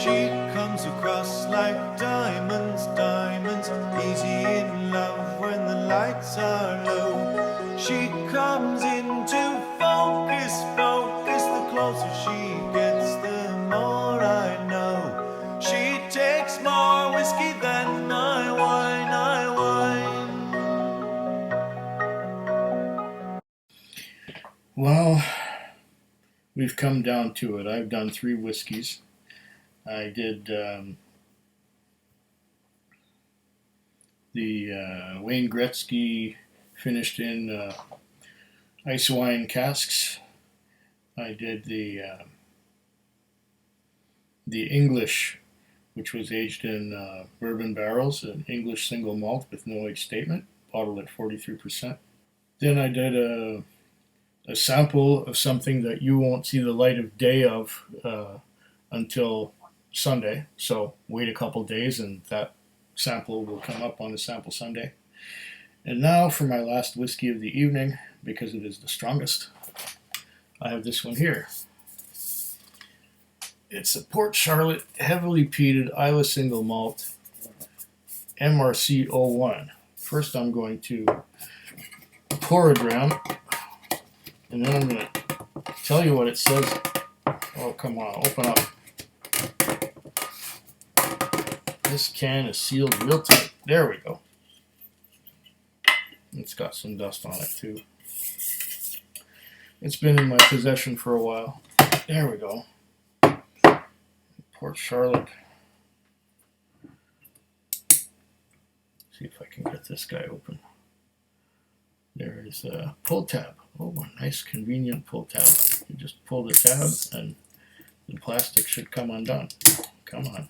She comes across like diamonds, diamonds, easy in love when the lights are low. She comes into focus, focus, the closer she gets, the more I know. She takes more whiskey than my wine, Well, we've come down to it. I've done 3 whiskeys. I did the Wayne Gretzky finished in ice wine casks. I did the English, which was aged in bourbon barrels, an English single malt with no age statement, bottled at 43%. Then I did a sample of something that you won't see the light of day of until Sunday. So wait a couple days and that sample will come up on the sample Sunday. And now for my last whiskey of the evening, because it is the strongest, I have this one here. It's a Port Charlotte heavily peated Islay single malt MRC 01. First I'm going to pour a dram, and then I'm going to tell you what it says. Oh, come on, open up. This can is sealed real tight. There we go. It's got some dust on it too. It's been in my possession for a while. There we go. Port Charlotte. See if I can get this guy open. There is a pull tab. Oh, a nice convenient pull tab. You just pull the tab and the plastic should come undone. Come on.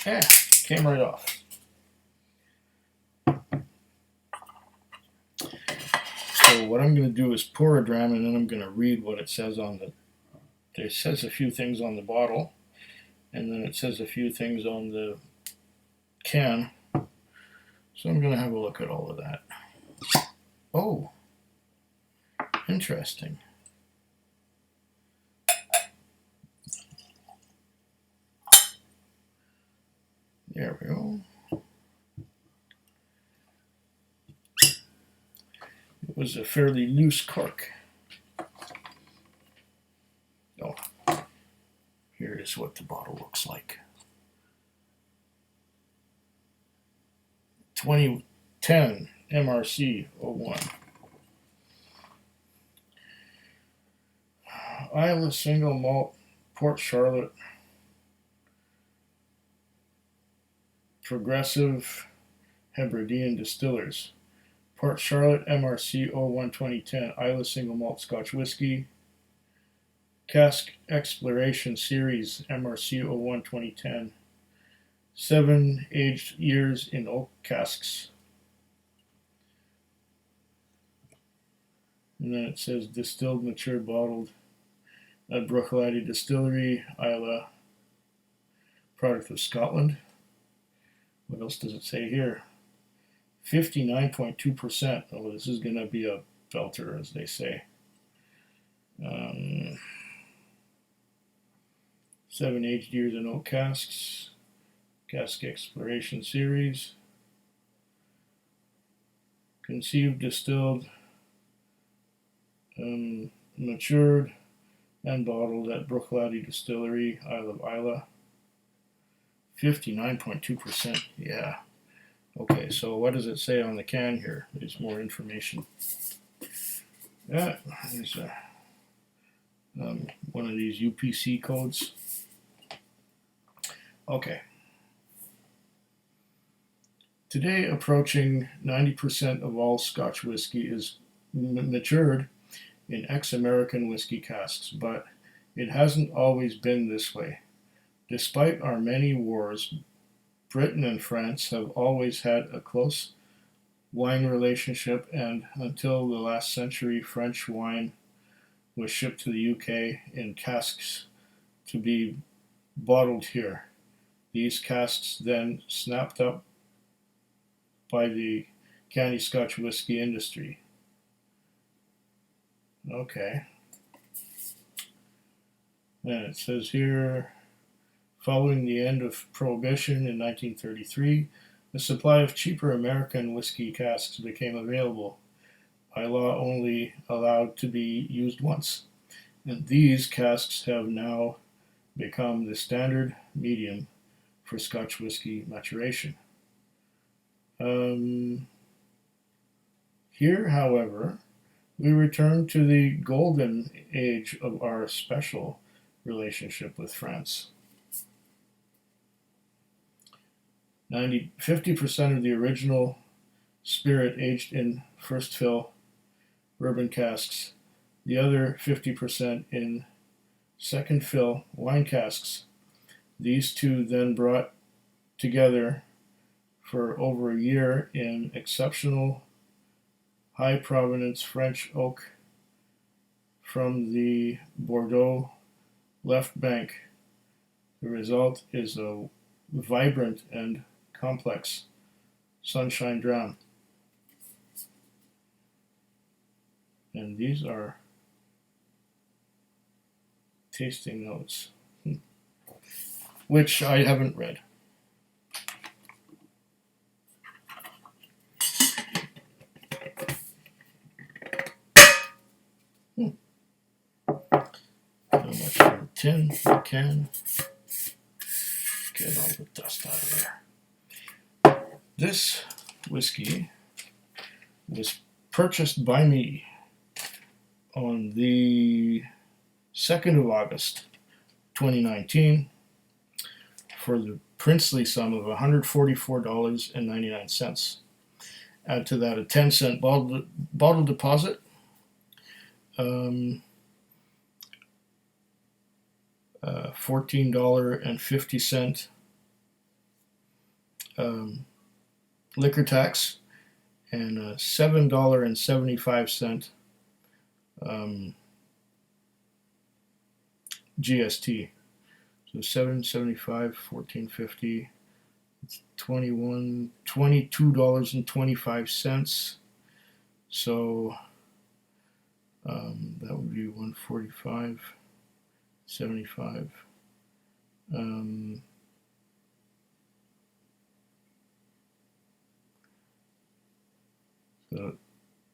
Yeah, came right off. So what I'm going to do is pour a dram, and then I'm going to read what it says on the. It says a few things on the bottle, and then it says a few things on the can. So I'm going to have a look at all of that. Oh, interesting. There we go. It was a fairly loose cork. Oh, here is what the bottle looks like. 2010 MRC 01. Islay single malt Port Charlotte Progressive Hebridean Distillers. Port Charlotte MRC 01 2010 Islay single malt Scotch Whisky. Cask Exploration Series MRC 01 2010. 7 aged years in oak casks. And then it says distilled, matured, bottled at Bruichladdich Distillery, Islay, product of Scotland. What else does it say here? 59.2%. Oh, this is going to be a belter, as they say. 7 aged years in oak casks. Cask Exploration Series. Conceived, distilled, matured, and bottled at Bruichladdich Distillery, Isle of Islay. 59.2%. Yeah. Okay, so what does it say on the can here? There's more information. Yeah, there's one of these UPC codes. Okay. Today, approaching 90% of all Scotch whiskey is matured in ex-American whiskey casks, but it hasn't always been this way. Despite our many wars, Britain and France have always had a close wine relationship, and until the last century, French wine was shipped to the UK in casks to be bottled here. These casks then snapped up by the canny Scotch whisky industry. Okay. And it says here, following the end of Prohibition in 1933, the supply of cheaper American whiskey casks became available, by law only allowed to be used once. And these casks have now become the standard medium for Scotch whisky maturation. Here, however, we return to the golden age of our special relationship with France. 50% of the original spirit aged in first fill bourbon casks, the other 50% in second fill wine casks. These two then brought together for over a year in exceptional high provenance French oak from the Bordeaux left bank. The result is a vibrant and complex sunshine dram. And these are tasting notes, which I haven't read. So much for the tin, the can. Get all the dust out of there. This whiskey was purchased by me on the 2nd of August 2019 for the princely sum of $144.99. Add to that a 10-cent bottle deposit, $14.50 liquor tax, and a $7.75 GST. So $7.75, $14.50. It's $22.25. So that would be $145.75. So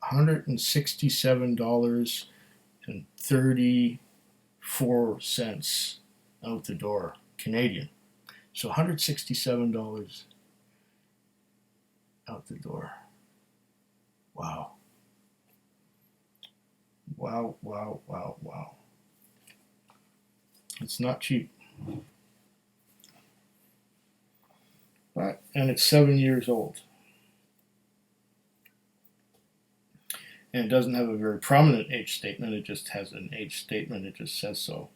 $167.34 out the door, Canadian. So $167 out the door. Wow. Wow, wow, wow, wow. It's not cheap. But, and it's 7 years old. And it doesn't have a very prominent age statement. It just has an age statement. It just says so.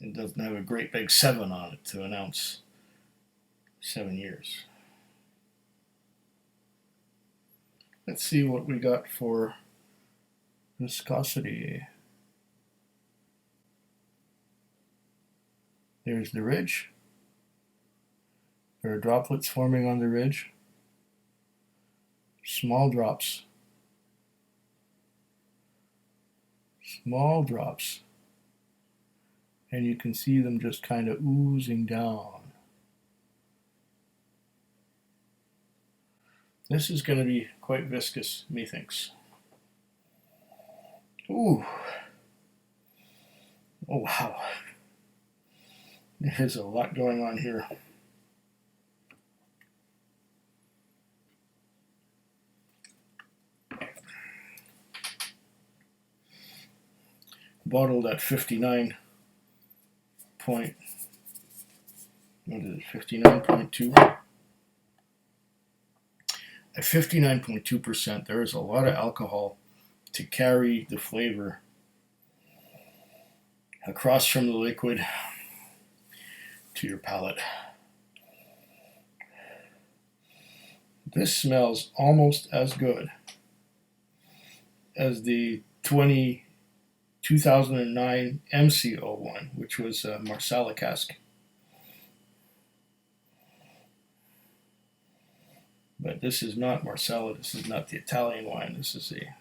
It doesn't have a great big 7 on it to announce 7 years. Let's see what we got for viscosity. There's the ridge. There are droplets forming on the ridge. Small drops. Small drops. And you can see them just kind of oozing down. This is going to be quite viscous, methinks. Ooh. Oh, wow. There's a lot going on here. Bottled at 59 point, what is it, 59.2? At 59.2%, there is a lot of alcohol to carry the flavor across from the liquid to your palate. This smells almost as good as the 2009 MC01, which was a Marsala cask. But this is not Marsala. This is not the Italian wine. This is a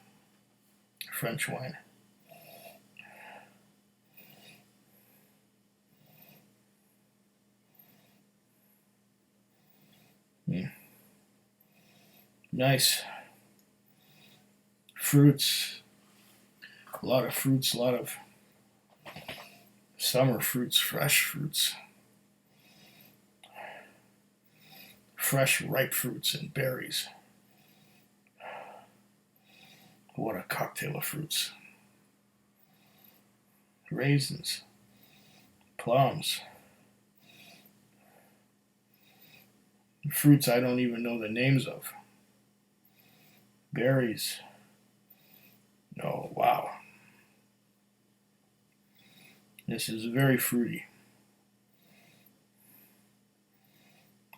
French wine. Nice. Fruits. A lot of fruits, a lot of summer fruits, fresh fruits. Fresh, ripe fruits and berries. What a cocktail of fruits. Raisins, plums, fruits I don't even know the names of. Berries. Oh, wow. This is very fruity.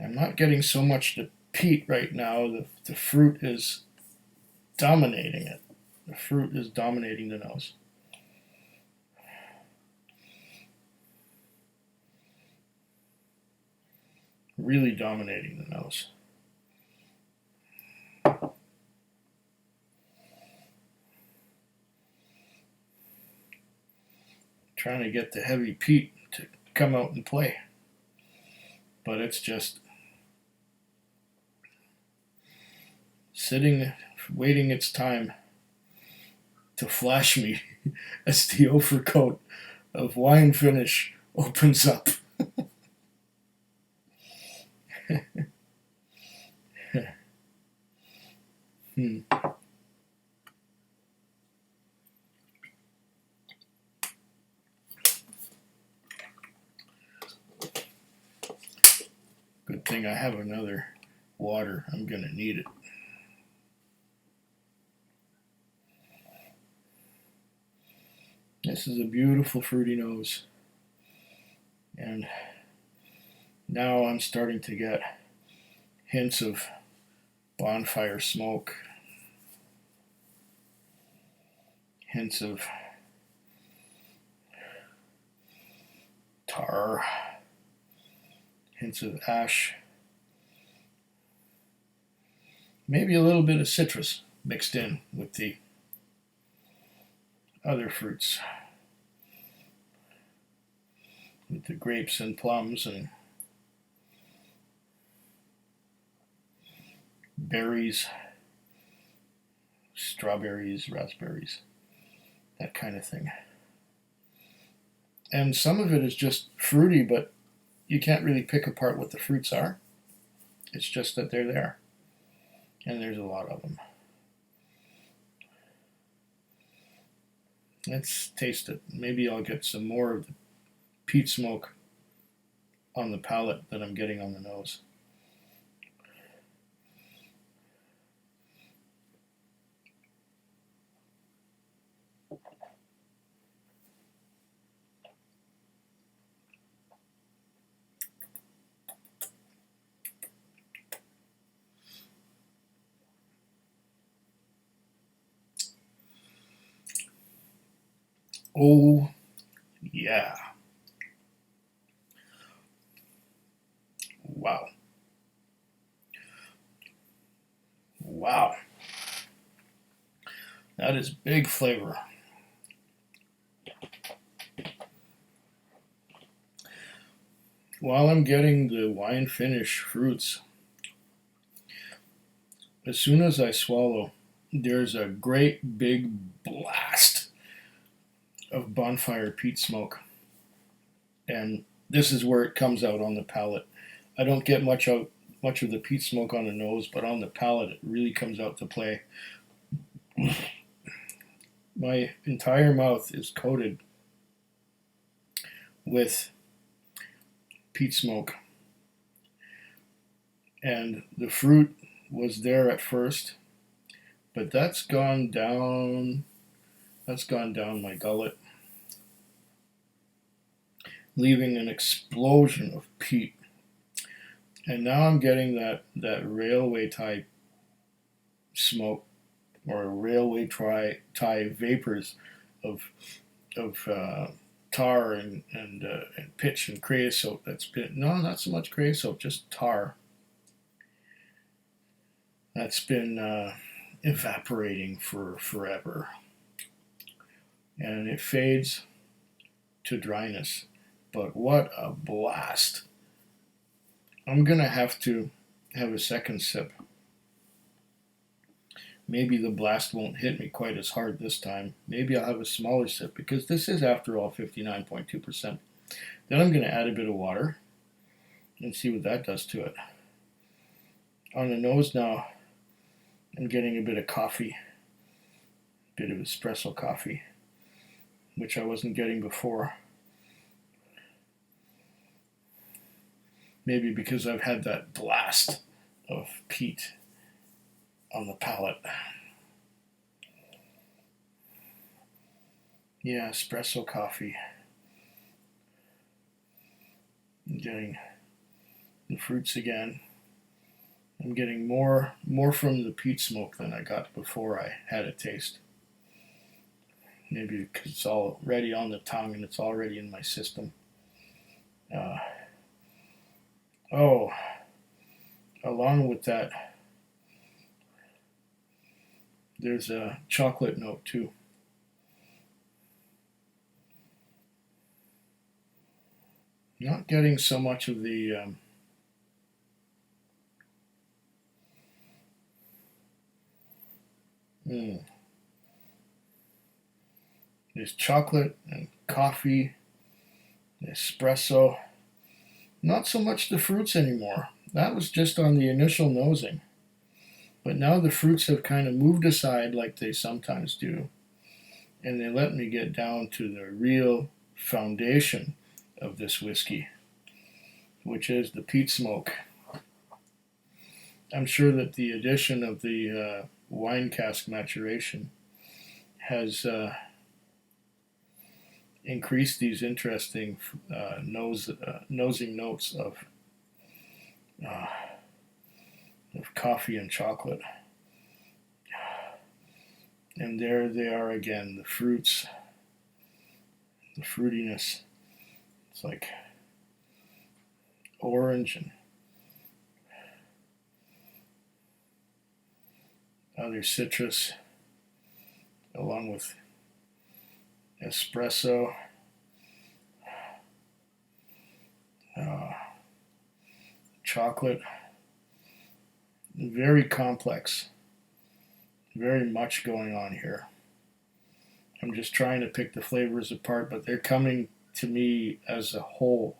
I'm not getting so much the peat right now. The fruit is dominating it. The fruit is dominating the nose. Really dominating the nose. Trying to get the heavy peat to come out and play. But it's just sitting, waiting its time to flash me as the overcoat of wine finish opens up. Good thing I have another water. I'm gonna need it. This is a beautiful fruity nose. And now I'm starting to get hints of bonfire smoke. Hints of tar. Hints of ash. Maybe a little bit of citrus mixed in with the other fruits. With the grapes and plums and berries, strawberries, raspberries, that kind of thing. And some of it is just fruity, but you can't really pick apart what the fruits are. It's just that they're there. And there's a lot of them. Let's taste it. Maybe I'll get some more of the peat smoke on the palate that I'm getting on the nose. Oh, yeah. Wow. Wow. That is big flavor. While I'm getting the wine finish fruits, as soon as I swallow, there's a great big blast of bonfire peat smoke. And this is where it comes out on the palate. I don't get much of the peat smoke on the nose, but on the palate it really comes out to play. My entire mouth is coated with peat smoke. And the fruit was there at first, but that's gone down my gullet, leaving an explosion of peat. And now I'm getting that railway tie smoke, or railway tie vapors of tar and pitch and creosote. That's been, no, not so much creosote, just tar. That's been evaporating for forever. and it fades to dryness. But what a blast! I'm gonna have to have a second sip. Maybe the blast won't hit me quite as hard this time. Maybe I'll have a smaller sip because this is, after all, 59.2%. Then I'm going to add a bit of water and see what that does to it. On the nose now, I'm getting a bit of coffee, a bit of espresso coffee, which I wasn't getting before. Maybe because I've had that blast of peat on the palate. Yeah, espresso coffee. I'm getting the fruits again. I'm getting more from the peat smoke than I got before I had a taste. Maybe because it's already on the tongue and it's already in my system. Along with that, there's a chocolate note too. Not getting so much of the there's chocolate and coffee, espresso. Not so much the fruits anymore. That was just on the initial nosing. But now the fruits have kind of moved aside like they sometimes do, and they let me get down to the real foundation of this whiskey, which is the peat smoke. I'm sure that the addition of the wine cask maturation has increased these interesting nosing notes of coffee and chocolate. And there they are again, the fruits, the fruitiness. It's like orange and other citrus, along with espresso, chocolate. Very complex, very much going on here. I'm just trying to pick the flavors apart, but they're coming to me as a whole,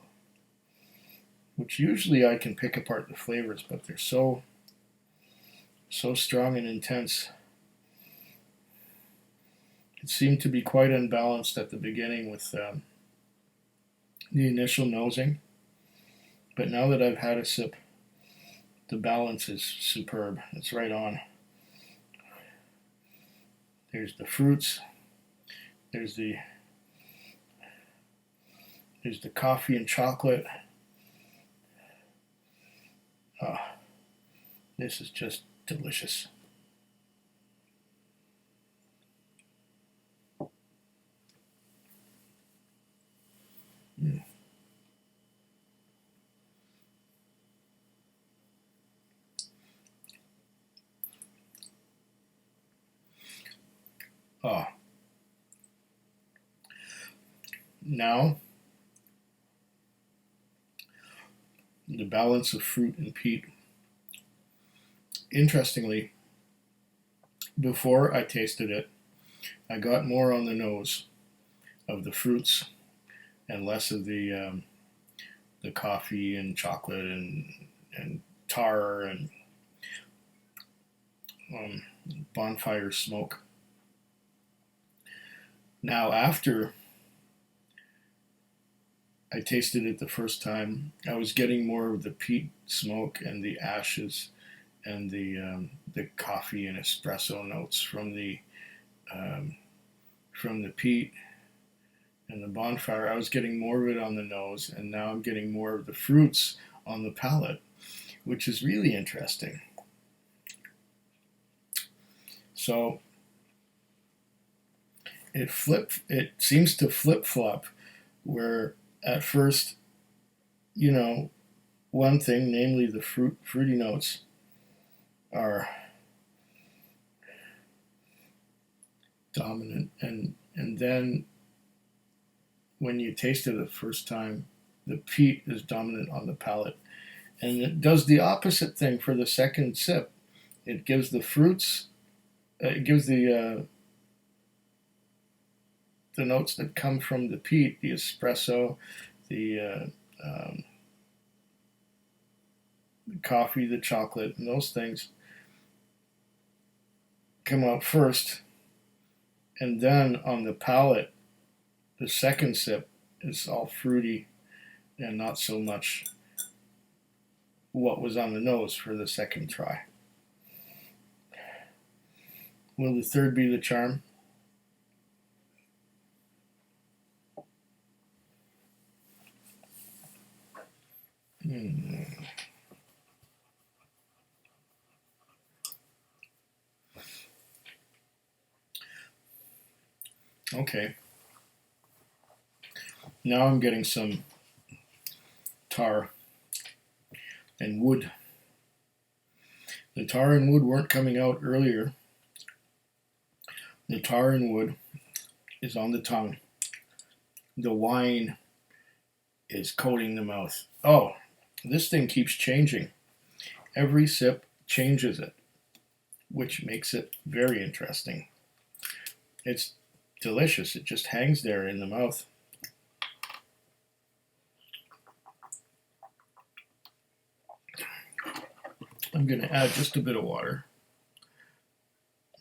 which usually I can pick apart the flavors, but they're so strong and intense. It seemed to be quite unbalanced at the beginning with the initial nosing, but now that I've had a sip, the balance is superb. It's right on. There's the fruits. There's the coffee and chocolate. This is just delicious. Now, the balance of fruit and peat. Interestingly, before I tasted it, I got more on the nose of the fruits and less of the coffee and chocolate and tar and bonfire smoke. Now, after I tasted it the first time, I was getting more of the peat smoke and the ashes and the coffee and espresso notes from the peat and the bonfire. I was getting more of it on the nose, and now I'm getting more of the fruits on the palate, which is really interesting. So it seems to flip-flop, where at first, one thing, namely the fruity notes, are dominant, and then when you taste it the first time, the peat is dominant on the palate, and it does the opposite thing for the second sip. It gives the fruits, it gives the notes that come from the peat, the espresso, the coffee, the chocolate, and those things come out first, and then on the palate, the second sip is all fruity and not so much what was on the nose for the second try. Will the third be the charm? Okay. Now I'm getting some tar and wood. The tar and wood weren't coming out earlier. The tar and wood is on the tongue. The wine is coating the mouth. Oh, this thing keeps changing. Every sip changes it, which makes it very interesting. It's delicious. It just hangs there in the mouth. I'm going to add just a bit of water.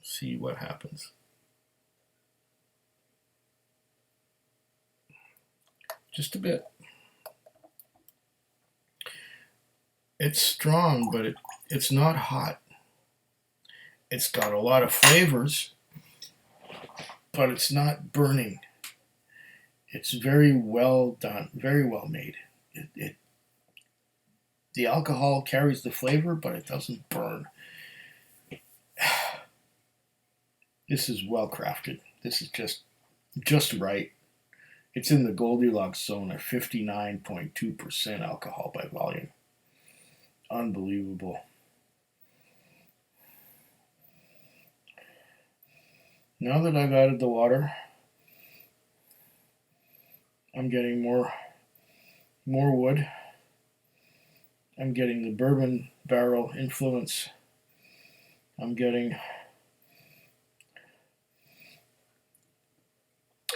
See what happens. Just a bit. It's strong, but it's not hot. It's got a lot of flavors, but it's not burning. It's very well done, very well made. The alcohol carries the flavor, but it doesn't burn. This is well crafted. This is just right. It's in the Goldilocks zone at 59.2% alcohol by volume. Unbelievable. Now that I've added the water, I'm getting more wood. I'm getting the bourbon barrel influence. I'm getting,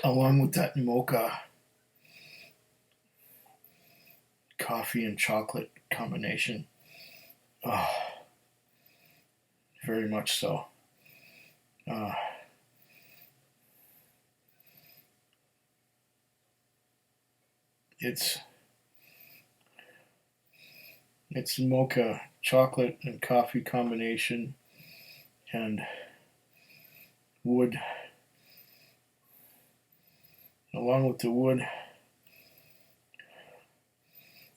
along with that mocha coffee and chocolate combination. Oh, very much so. It's mocha chocolate and coffee combination and wood. Along with the wood,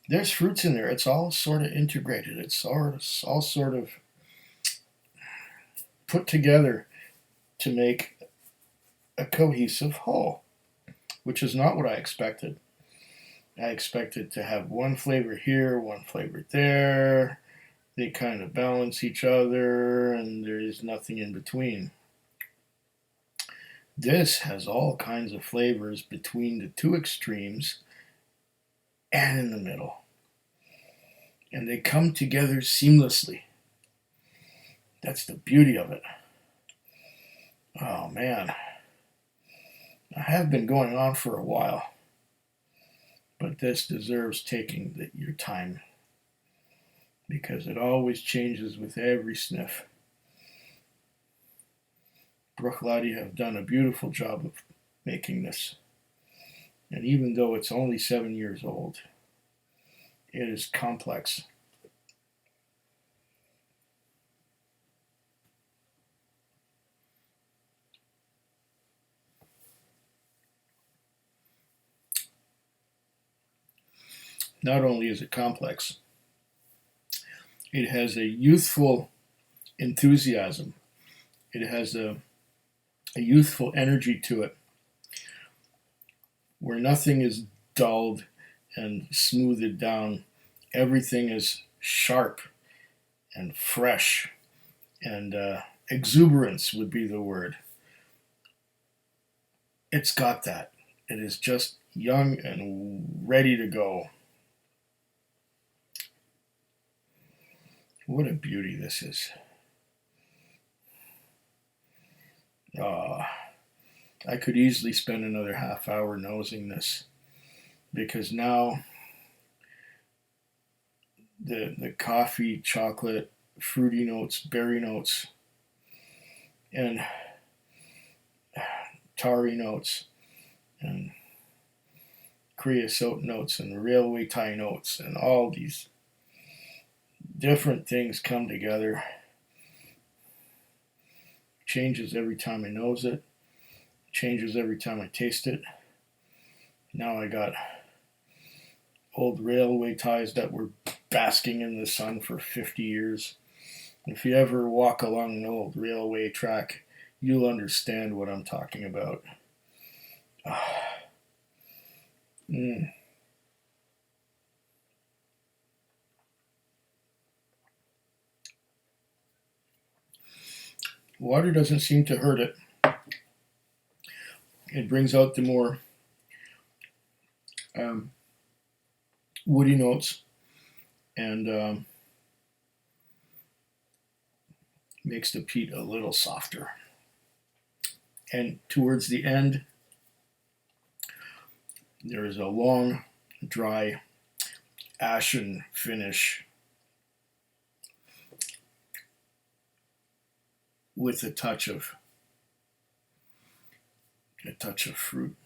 there's fruits in there. It's all sort of integrated. It's all sort of put together to make a cohesive whole, which is not what I expected. I expected to have one flavor here, one flavor there. They kind of balance each other, and there's nothing in between. This has all kinds of flavors between the two extremes and in the middle. And they come together seamlessly. That's the beauty of it. Oh man. I have been going on for a while, but this deserves taking your time because it always changes with every sniff. Bruichladdich have done a beautiful job of making this. And even though it's only 7 years old, it is complex. Not only is it complex, it has a youthful enthusiasm. It has a youthful energy to it, where nothing is dulled and smoothed down. Everything is sharp and fresh, and exuberance would be the word. it's got that. It is just young and ready to go. What a beauty this is. I could easily spend another half hour nosing this, because now the coffee, chocolate, fruity notes, berry notes, and tarry notes, and creosote notes, and railway tie notes, and all these different things come together. Changes every time I nose it, changes every time I taste it. Now I got old railway ties that were basking in the sun for 50 years. If you ever walk along an old railway track, you'll understand what I'm talking about. Water doesn't seem to hurt it. It brings out the more woody notes, and makes the peat a little softer. And towards the end, there is a long, dry, ashen finish with a touch of fruit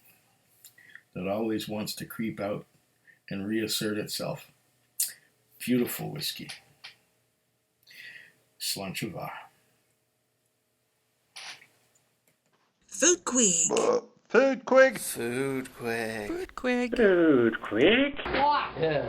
that always wants to creep out and reassert itself. Beautiful whiskey. Slanchava. Foodquig. Foodquig. Foodquig. Foodquig. Foodquig. Yeah.